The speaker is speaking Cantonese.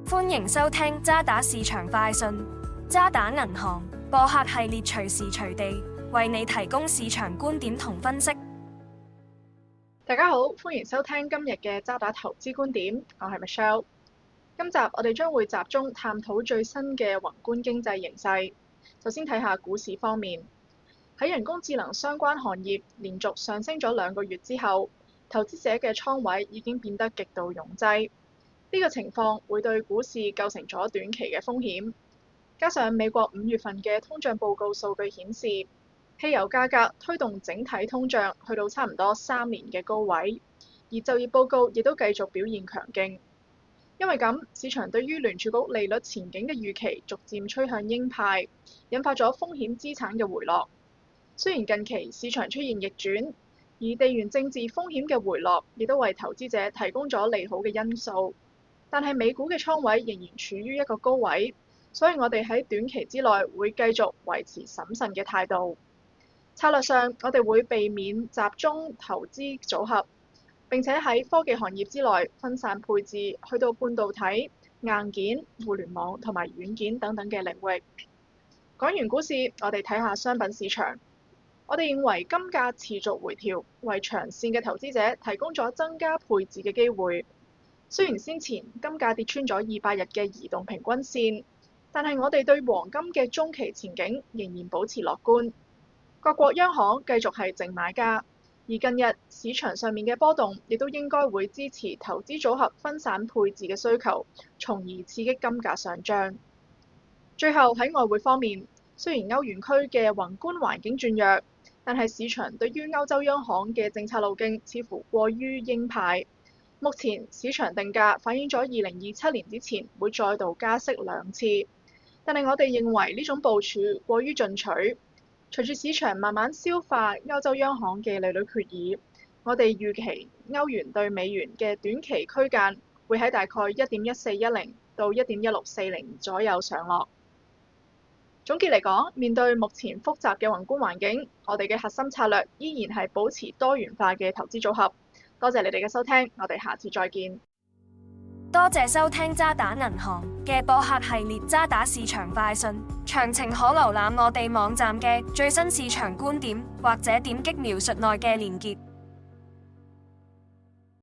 歡迎收聽渣打市場快訊。渣打銀行播客系列隨時隨地為你提供市場觀點同分析。大家好，歡迎收聽今日嘅渣打投資觀點，我係 Michelle。今集我哋將會集中探討最新嘅宏觀經濟形勢。首先睇下股市方面，喺人工智能相關行業連續上升咗2個月之後，投資者嘅倉位已經變得極度擁擠。呢個情況會對股市構成咗短期嘅風險。加上美國5月份嘅通脹報告數據顯示，汽油價格推動整體通脹去到差唔多3年嘅高位，而就業報告亦都繼續表現強勁。因為咁，市場對於聯儲局利率前景嘅預期逐漸趨向鷹派，引發咗風險資產嘅回落。雖然近期市場出現逆轉，而地緣政治風險嘅回落亦都為投資者提供咗利好嘅因素，但係美股嘅倉位仍然處於一個高位，所以我哋喺短期之內會繼續維持審慎嘅態度。策略上，我哋會避免集中投資組合，並且喺科技行業之內分散配置，去到半導體、硬件、互聯網同埋軟件等等嘅領域。講完股市，我哋睇下商品市場。我哋認為金價持續回調，為長線嘅投資者提供咗增加配置嘅機會。雖然先前金價跌穿咗200日嘅移動平均線，但係我哋對黃金嘅中期前景仍然保持樂觀。各國央行繼續係淨買家，而近日市場上面嘅波動亦都應該會支持投資組合分散配置嘅需求，從而刺激金價上漲。最後喺外匯方面，雖然歐元區嘅宏觀環境轉弱，但係市場對於歐洲央行嘅政策路徑似乎過於鷹派。目前市場定價反映咗2027年之前會再度加息2次，但係我哋認為呢種部署過於進取。隨住市場慢慢消化歐洲央行嘅利率決議，我哋預期歐元對美元嘅短期區間會喺大概1.1410到1.1640左右上落。總結嚟講，面對目前複雜嘅宏觀環境，我哋嘅核心策略依然係保持多元化嘅投資組合。多謝你哋嘅收聽，我哋下次再見。多謝收聽渣打銀行嘅播客系列渣打市場快訊，詳情可瀏覽我哋網站嘅最新市場觀點，或者點擊描述內嘅連結。